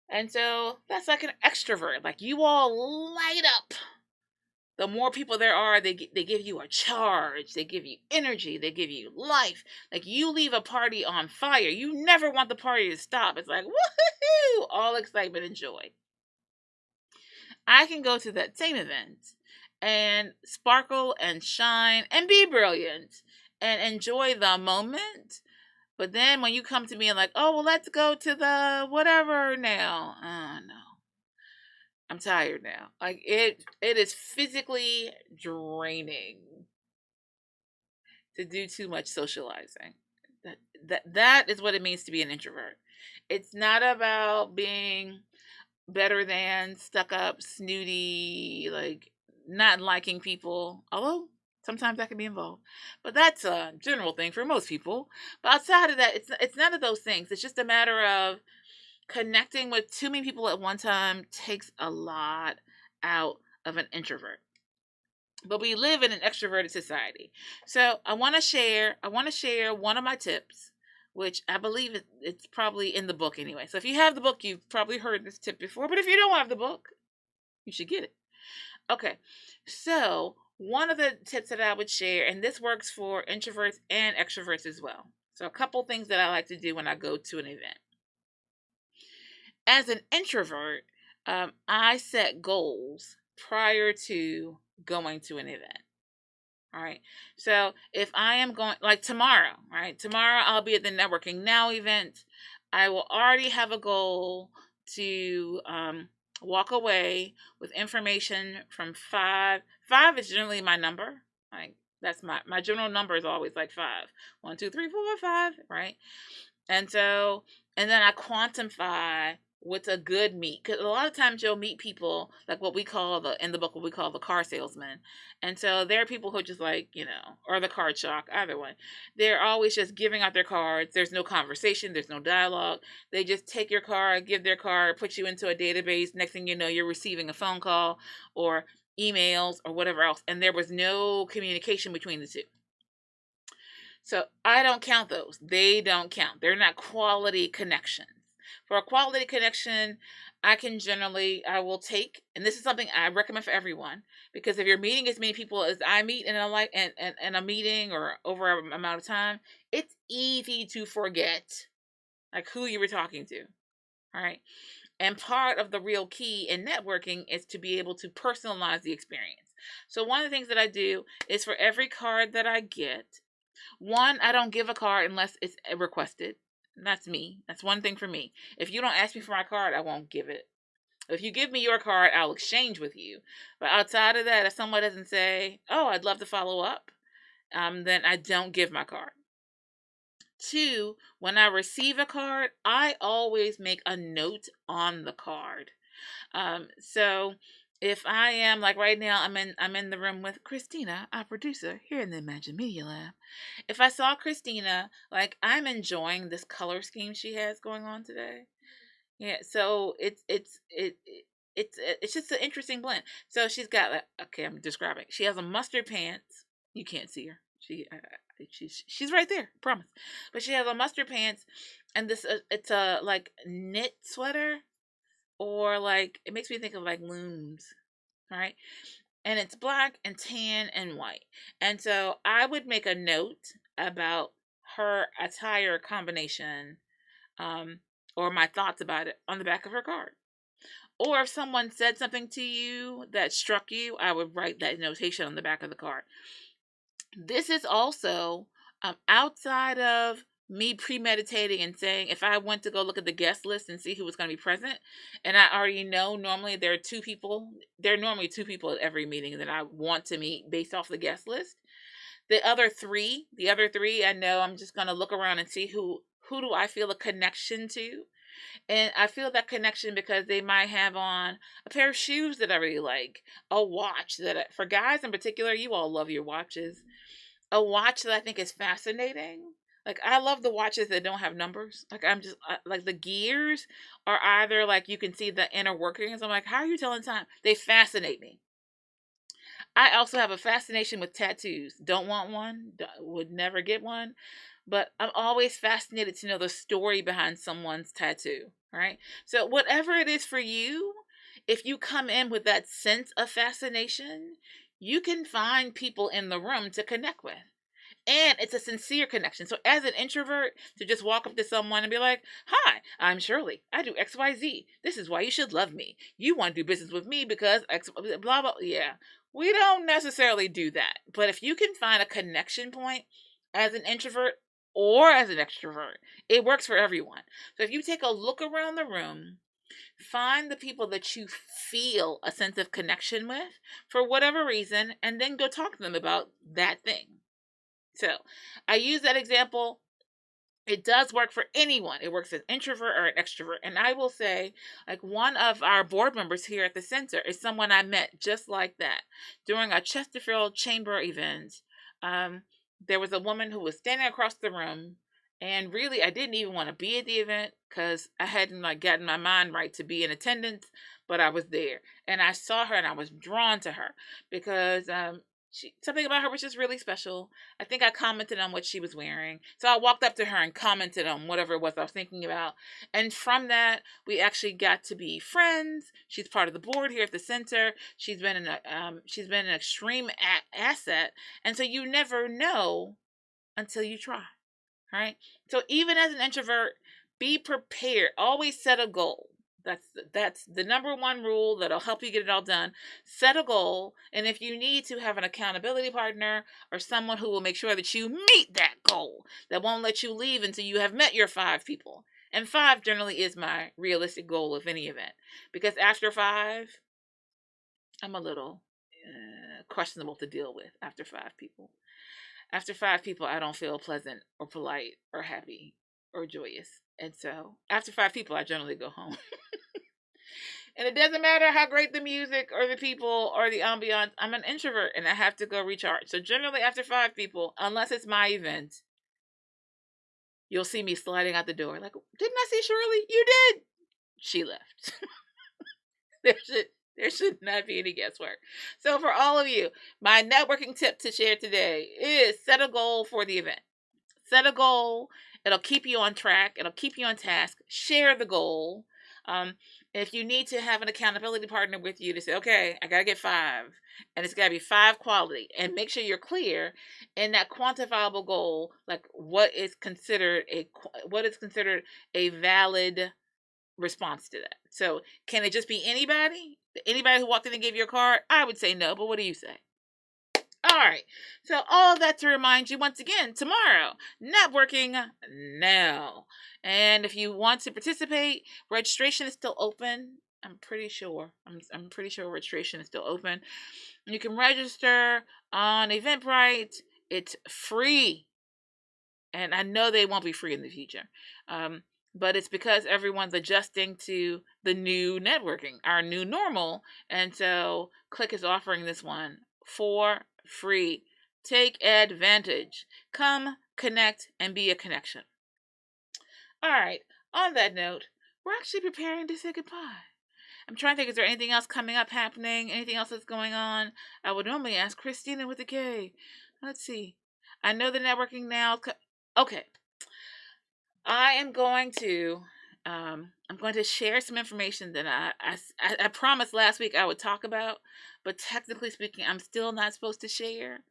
And so that's like an extrovert. Like you all light up. The more people there are, they give you a charge. They give you energy. They give you life. Like you leave a party on fire. You never want the party to stop. It's like, woohoo! All excitement and joy. I can go to that same event and sparkle and shine and be brilliant and enjoy the moment. But then when you come to me and like, oh, well, let's go to the whatever now. Oh, no. I'm tired now. Like it is physically draining to do too much socializing. That is what it means to be an introvert. It's not about being better than, stuck up, snooty, like not liking people. Although sometimes that can be involved. But that's a general thing for most people. But outside of that, it's none of those things. It's just a matter of connecting with too many people at one time takes a lot out of an introvert. But we live in an extroverted society. So I want to share one of my tips, which I believe it's probably in the book anyway. So if you have the book, you've probably heard this tip before. But if you don't have the book, you should get it. Okay. So one of the tips that I would share, and this works for introverts and extroverts as well. So a couple things that I like to do when I go to an event. As an introvert, I set goals prior to going to an event. All right. So if I am going, like tomorrow, right? Tomorrow I'll be at the Networking Now event. I will already have a goal to walk away with information from 5. 5 is generally my number. Like that's my general number is always like 5. 1, 2, 3, 4, 5, right? And so, and then I quantify what's a good meet, because a lot of times you'll meet people like what we call in the book what we call the car salesman. And so there are people who are just like, or the card shark, either way. They're always just giving out their cards. There's no conversation, there's no dialogue. They just take your card, give their card, put you into a database. Next thing you know, you're receiving a phone call or emails or whatever else, and there was no communication between the two. So I don't count those. They don't count. They're not quality connections. For a quality connection, I will take, and this is something I recommend for everyone, because if you're meeting as many people as I meet in a meeting or over an amount of time, it's easy to forget like who you were talking to. All right. And part of the real key in networking is to be able to personalize the experience. So one of the things that I do is for every card that I get, one, I don't give a card unless it's requested. That's me. That's one thing for me. If you don't ask me for my card, I won't give it. If you give me your card, I'll exchange with you. But outside of that, if someone doesn't say, oh, I'd love to follow up, then I don't give my card. Two, when I receive a card, I always make a note on the card. So if I am, like right now, I'm in the room with Christina, our producer here in the Imagine Media Lab. If I saw Christina, like, I'm enjoying this color scheme she has going on today. Yeah, so it's just an interesting blend. So she's got, like, okay, I'm describing. She has a mustard pants. You can't see her. She's right there, promise. But she has a mustard pants, and this it's a like knit sweater, or like, it makes me think of like looms, right? And it's black and tan and white. And so I would make a note about her attire combination, or my thoughts about it on the back of her card. Or if someone said something to you that struck you, I would write that notation on the back of the card. This is also outside of me premeditating and saying, if I went to go look at the guest list and see who was going to be present, and I already know normally there are normally two people at every meeting that I want to meet based off the guest list. The other three, I know I'm just going to look around and see who do I feel a connection to. And I feel that connection because they might have on a pair of shoes that I really like, a watch that, for guys in particular, you all love your watches. A watch that I think is fascinating. Like, I love the watches that don't have numbers. Like, like, the gears are either, like, you can see the inner workings. I'm like, how are you telling time? They fascinate me. I also have a fascination with tattoos. Don't want one, would never get one. But I'm always fascinated to know the story behind someone's tattoo, right? So whatever it is for you, if you come in with that sense of fascination, you can find people in the room to connect with. And it's a sincere connection. So as an introvert, to just walk up to someone and be like, hi, I'm Shirley. I do XYZ. This is why you should love me. You want to do business with me because X, blah, blah. Yeah, we don't necessarily do that. But if you can find a connection point as an introvert or as an extrovert, it works for everyone. So if you take a look around the room, find the people that you feel a sense of connection with for whatever reason, and then go talk to them about that thing. So I use that example. It does work for anyone. It works as an introvert or an extrovert. And I will say, like, one of our board members here at the center is someone I met just like that. During a Chesterfield Chamber event, there was a woman who was standing across the room, and really I didn't even want to be at the event because I hadn't, like, gotten my mind right to be in attendance, but I was there. And I saw her and I was drawn to her because something about her was just really special. I think I commented on what she was wearing. So I walked up to her and commented on whatever it was I was thinking about. And from that, we actually got to be friends. She's part of the board here at the center. She's been an extreme asset. And so you never know until you try, right? So even as an introvert, be prepared. Always set a goal. That's the number one rule that'll help you get it all done. Set a goal, and if you need to have an accountability partner or someone who will make sure that you meet that goal, that won't let you leave until you have met your 5 people. And 5 generally is my realistic goal of any event, because after 5, I'm a little questionable to deal with. After 5 people, I don't feel pleasant or polite or happy or joyous. And so after 5 people, I generally go home. And it doesn't matter how great the music or the people or the ambiance. I'm an introvert and I have to go recharge. So generally after 5 people, unless it's my event, you'll see me sliding out the door. Like, didn't I see Shirley? You did. She left. There should not be any guesswork. So for all of you, my networking tip to share today is set a goal for the event. Set a goal. It'll keep you on track. It'll keep you on task. Share the goal. If you need to have an accountability partner with you to say, okay, I got to get 5, and it's got to be 5 quality, and make sure you're clear in that quantifiable goal, like what is considered a valid response to that. So can it just be anybody? Anybody who walked in and gave you a card? I would say no, but what do you say? All right. So all of that to remind you once again, tomorrow, networking now. And if you want to participate, registration is still open. I'm pretty sure. I'm pretty sure registration is still open. You can register on Eventbrite. It's free. And I know they won't be free in the future. But it's because everyone's adjusting to the new networking, our new normal. And so Click is offering this one for free. Take advantage. Come, connect, and be a connection. All right. On that note, we're actually preparing to say goodbye. I'm trying to think, is there anything else coming up, happening? Anything else that's going on? I would normally ask Christina with a K. Let's see. I know the networking now. Okay. I am going to share some information that I promised last week I would talk about, but technically speaking, I'm still not supposed to share.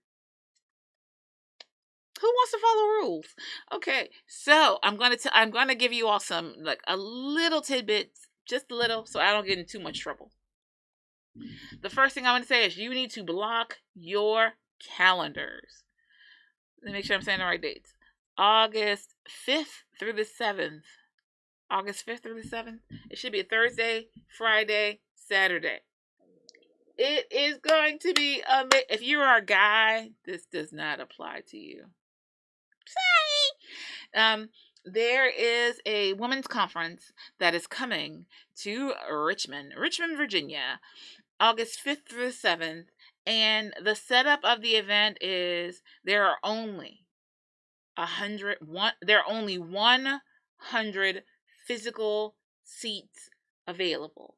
Who wants to follow rules? Okay, so I'm gonna give you all some, like, a little tidbits, just a little, so I don't get in too much trouble. The first thing I'm gonna say is you need to block your calendars. Let me make sure I'm saying the right dates. August 5th through the 7th. August 5th through the 7th. It should be a Thursday, Friday, Saturday. It is going to be amazing. If you are a guy, this does not apply to you. Sorry. There is a women's conference that is coming to Richmond, Virginia, August 5th through the 7th. And the setup of the event is there are only 100 physical seats available.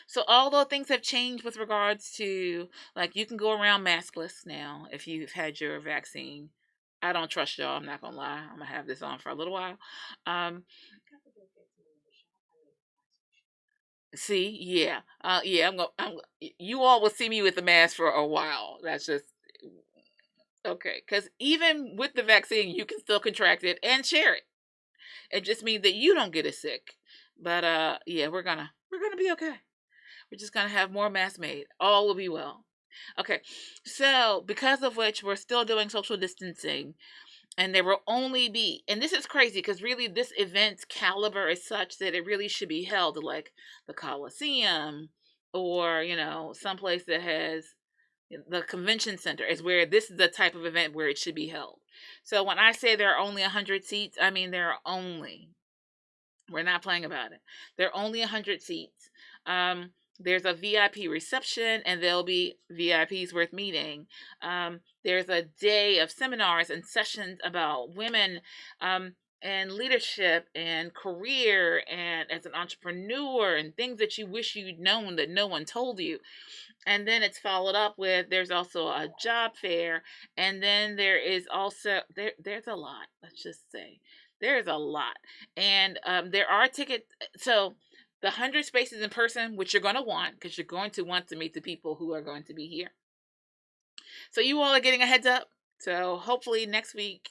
So although things have changed with regards to, like, you can go around maskless now if you've had your vaccine. I don't trust y'all. I'm not gonna lie. I'm gonna have this on for a little while. See, yeah, yeah. You all will see me with the mask for a while. That's just okay. Because even with the vaccine, you can still contract it and share it. It just means that you don't get it sick. But yeah, we're gonna be okay. We're just gonna have more masks made. All will be well. Okay, so because of which we're still doing social distancing, and there will only be, and this is crazy because really this event's caliber is such that it really should be held like the Coliseum or, someplace that has the convention center is where this is the type of event where it should be held. So when I say there are only 100 seats, I mean there are only, we're not playing about it. There are only 100 seats. There's a VIP reception, and there'll be VIPs worth meeting. There's a day of seminars and sessions about women and leadership and career and as an entrepreneur and things that you wish you'd known that no one told you. And then it's followed up with, there's also a job fair. And then there is also, there's a lot, let's just say. There's a lot. And there are tickets. So the 100 spaces in person, which you're going to want, because you're going to want to meet the people who are going to be here. So you all are getting a heads up. So hopefully next week,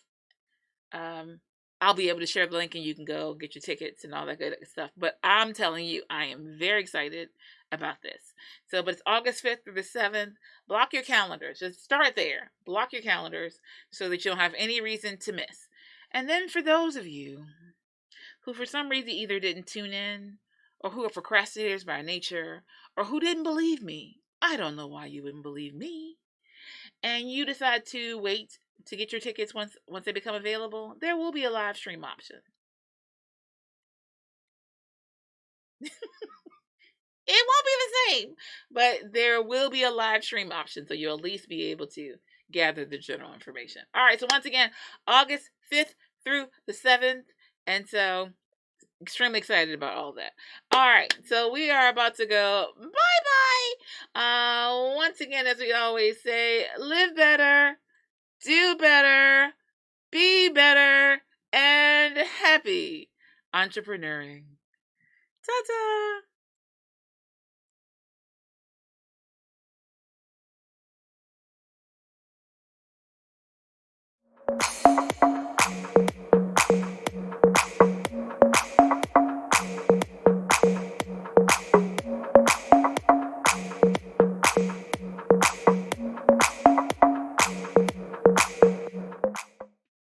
I'll be able to share the link and you can go get your tickets and all that good stuff. But I'm telling you, I am very excited about this. So, but it's August 5th through the 7th. Block your calendars. Just start there. Block your calendars so that you don't have any reason to miss. And then for those of you who for some reason either didn't tune in, or who are procrastinators by nature, or who didn't believe me, I don't know why you wouldn't believe me, and you decide to wait to get your tickets once they become available, there will be a live stream option. It won't be the same, but there will be a live stream option, so you'll at least be able to gather the general information. All right, so once again, August 5th through the 7th, and so extremely excited about all that. All right, so we are about to go bye-bye. Once again, as we always say, live better, do better, be better, and happy entrepreneuring. Ta-ta!